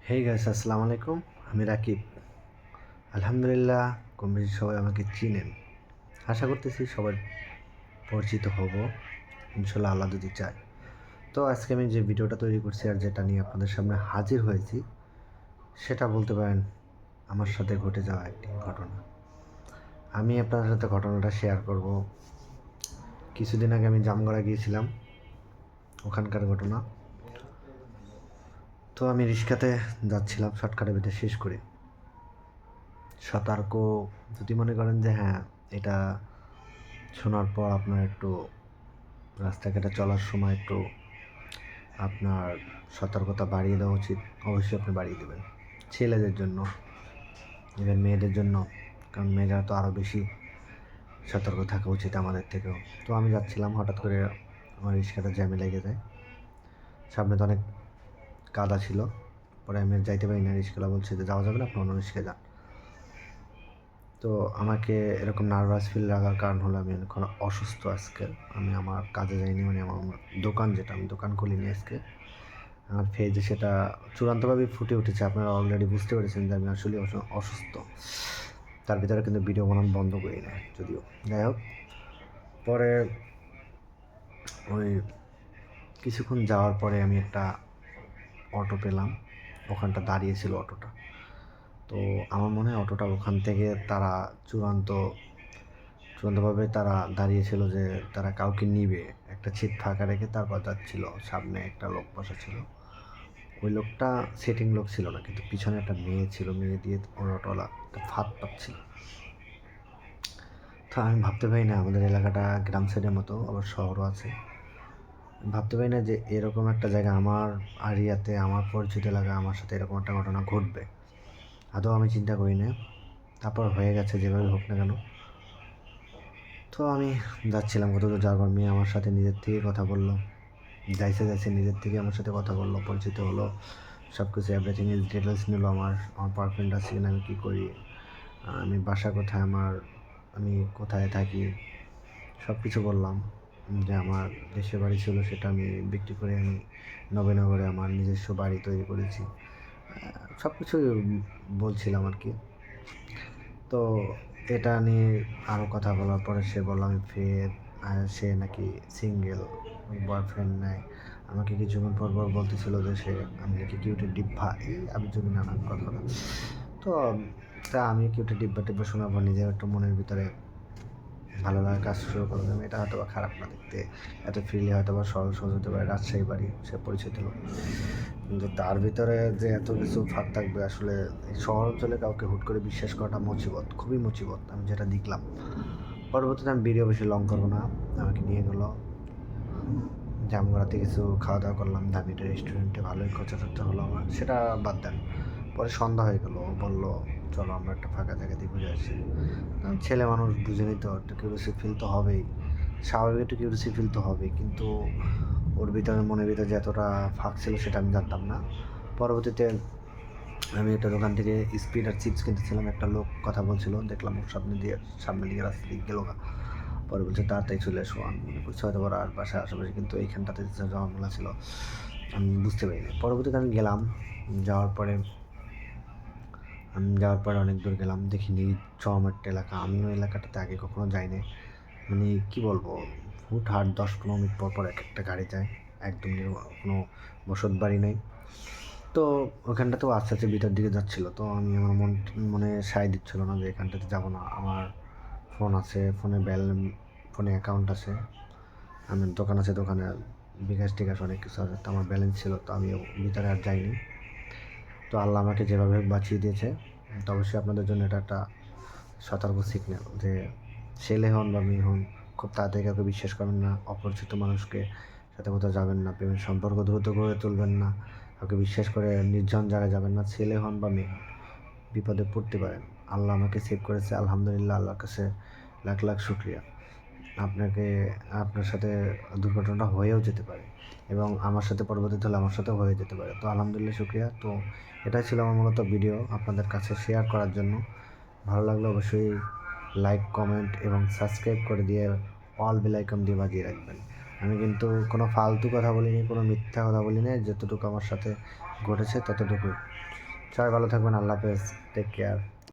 Hey guys, আসসালামু আলাইকুম। আমি রাকিব। আলহামদুলিল্লাহ, কম বেশি সবাই আমাকে চিনেন। আশা করতেছি সবার পরিচিত হব, ইনশাল্লাহ আল্লাহ যদি চায়। তো আজকে আমি যে ভিডিওটা তৈরি করছি আর যেটা নিয়ে আপনাদের সামনে হাজির হয়েছি, সেটা বলতে পারেন আমার সাথে ঘটে যাওয়া একটি ঘটনা। আমি আপনাদের সাথে ঘটনাটা শেয়ার করব। কিছুদিন আগে আমি জামগড়া গিয়েছিলাম, ওখানকার ঘটনা। তো আমি রিক্সাতে যাচ্ছিলাম, শর্টকাটের ভিতরে শেষ করে সতর্ক, যদি মনে করেন যে হ্যাঁ, এটা শোনার পর আপনার একটু রাস্তাঘাটে চলার সময় একটু আপনার সতর্কতা বাড়িয়ে দেওয়া উচিত, অবশ্যই আপনি বাড়িয়ে দেবেন। ছেলেদের জন্য, ইভেন মেয়েদের জন্য, কারণ মেয়েরা তো আরও বেশি সতর্ক থাকা উচিত আমাদের থেকেও। তো আমি যাচ্ছিলাম, হঠাৎ করে আমার রিক্সাটা জ্যামে লেগে যায়। সামনে তো অনেক কাদা ছিল, পরে আমি আর যাইতে পারি না। রিক্সাওয়ালা বলছে যে যাওয়া যাবে না, আপনি অন্য রিক্সায় যান। তো আমাকে এরকম নার্ভাস ফিল লাগার কারণ হলো আমি এখন অসুস্থ আজকে। আমি আমার কাজে যাইনি, মানে আমার দোকান, যেটা আমি দোকান খুলিনি আজকে। আমার ফেজে সেটা চূড়ান্তভাবে ফুটে উঠেছে। আপনারা অলরেডি বুঝতে পেরেছেন যে আমি আসলে অসুস্থ। তার ভিতরে কিন্তু ভিডিও বানানো বন্ধ করি না যদিও। যাই হোক, পরে ওই কিছুক্ষণ যাওয়ার পরে আমি একটা অটো পেলাম। ওখানটা দাঁড়িয়েছিল অটোটা। তো আমার মনে হয় অটোটা ওখান থেকে তারা চূড়ান্তভাবে তারা দাঁড়িয়েছিল যে তারা কাউকে নিবে, একটা সিট ফাঁকা রেখে তারপর যাচ্ছিল। সামনে একটা লোক বসা ছিল, ওই লোকটা সেটিং লোক ছিল না, কিন্তু পিছনে একটা মেয়ে ছিল, মেয়ে দিয়ে ওর অটোওয়ালা একটা ফাঁদ পাচ্ছিল। তো আমি ভাবতে পারি না, আমাদের এলাকাটা গ্রাম সাইডের মতো, আবার শহরও আছে। ভাবতে পারি না যে এরকম একটা জায়গা, আমার এরিয়াতে, আমার পরিচিত এলাকায় আমার সাথে এরকম একটা ঘটনা ঘটবে। আদৌ আমি চিন্তা করি না। তারপর হয়ে গেছে, যেভাবে হোক না কেন। তো আমি যাচ্ছিলাম, কতদূর যাওয়ার মেয়ে আমার সাথে নিজের থেকে কথা বললো। যাইছে নিজের থেকে আমার সাথে কথা বললো, পরিচিত হলো, সব কিছু এভরিথিং ইজ ডিটেলস নিল। আমার পারফেক্ট আছে কিনা, আমি কী করি, আমি বাসা কোথায় আমার, আমি কোথায় থাকি, সব কিছু বললাম। যে আমার দেশের বাড়ি ছিল, সেটা আমি বিক্রি করে আমি নবীনগরে আমার নিজস্ব বাড়ি তৈরি করেছি। সব কিছু বলছিলাম আর কি। তো এটা নিয়ে আরও কথা বলার পরে সে বলল আমি ফের, সে নাকি সিঙ্গেল, বয়ফ্রেন্ড নেয়। আমাকে কিছুক্ষণ পর বলতেছিল যে সে, আমি নাকি কিউটের ডিব্বা, এই আমি জমি নানান কথা। তো তা আমি কিউটের ডিব্বা টিব্বা শোনার পর নিজের একটু মনের ভিতরে ভালো লাগা কাজ শুরু করলাম। এটা হয়তো বা খারাপ না দেখতে, এত ফ্রিলি হয়তো বা সহজ সহজ হতে পারে, রাজশাহী বাড়ি, সে পরিচিত লোক। কিন্তু তার ভিতরে যে এত কিছু ফাঁক থাকবে, আসলে এই শহর অঞ্চলে কাউকে হুট করে বিশ্বাস করাটা মুসিবত, খুবই মুসিবত, আমি যেটা দেখলাম। পরবর্তীতে আমি ভিডিও বেশি লং করবো না। আমাকে নিয়ে গেলো জামগড়াতে, কিছু খাওয়া দাওয়া করলাম দামি একটা রেস্টুরেন্টে, ভালোই খরচা টরচা হলো আমার, সেটা বাদ দেন। পরে সন্ধ্যা হয়ে গেলো, বললো চলো আমরা একটা ফাঁকা জায়গা দিয়ে ঘুরে আসি। ছেলে মানুষ বুঝেনি তো, একটু কিউরিয়াসি ফিল তো হবেই, স্বাভাবিক একটু কিউরিয়াসি ফিল তো হবেই। কিন্তু ওর ভিতরে, মনের ভিতরে যে এতটা ফাঁক ছিল সেটা আমি জানতাম না। পরবর্তীতে আমি একটা দোকান থেকে স্পিড আর চিপস কিনতেছিলাম, একটা লোক কথা বলছিল, দেখলাম ওর সামনে দিকে রাস্তা দিকে গেলো গা। পরে বলছে তাড়াতাড়ি চলে এসো। আমি মনে করছি হয়তো ওরা আর বাসায় আশেপাশে, কিন্তু এইখানটাতে ঝামেলা ছিল, আমি বুঝতে পারিনি। পরবর্তীতে আমি গেলাম, যাওয়ার পরে অনেক দূর গেলাম, দেখি নির্জন একটা এলাকা। আমি ওই এলাকাটাতে আগে কখনো যাইনি। মানে কী বলবো, হুটহাট 10-15 মিনিট পর পর এক একটা গাড়ি যায়, একদম কোনো বসত বাড়ি নেই। তো ওখানটাতেও আস্তে আস্তে ভিতর দিকে যাচ্ছিলো। তো আমি, আমার মনে সায় দিচ্ছিল না যে এখানটাতে যাবো না। আমার ফোন আছে, ফোনে অ্যাকাউন্ট আছে, আমার দোকান আছে, দোকানে বিকাশ টিকাশ অনেক কিছু আছে। তো আমার ব্যালেন্স ছিল, তো আমি ভিতরে আর যাইনি। তো আল্লাহ আমাকে যেভাবে বাঁচিয়ে দিয়েছে, তো অবশ্যই আপনাদের জন্য এটা একটা সতর্ক সিগন্যাল যে ছেলে হন বা মেয়ে হন, খুব তাড়াতাড়ি কাউকে বিশ্বাস করবেন না, অপরিচিত মানুষকে সাথে কোথাও যাবেন না, প্রেমের সম্পর্ক দ্রুত গড়ে তুলবেন না, কাউকে বিশ্বাস করে নির্জন জায়গায় যাবেন না। ছেলে হন বা মেয়ে হন, বিপদে পড়তে পারেন। আল্লাহ আমাকে সেভ করেছে, আলহামদুলিল্লাহ, আল্লাহর কাছে লাখ লাখ শুক্রিয়া। আপনার সাথে দুর্ঘটনাটা হয়েও যেতে পারে, এবং আমার সাথে পরবর্তীতে হলে আমার সাথেও হয়ে যেতে পারে। তো আলহামদুলিল্লাহ, শুক্রিয়া। তো এটাই ছিল আমার মূলত ভিডিও আপনাদের কাছে শেয়ার করার জন্য। ভালো লাগলে অবশ্যই লাইক, কমেন্ট এবং সাবস্ক্রাইব করে দিয়ে অল বেল আইকন দিয়ে বাজিয়ে রাখবেন। আমি কিন্তু কোনো ফালতু কথা বলিনি, কোনো মিথ্যা কথা বলিনি। যতটুকু আমার সাথে ঘটেছে ততটুকুই। সবাই ভালো থাকবেন, আল্লাহ হাফেজ, টেক কেয়ার।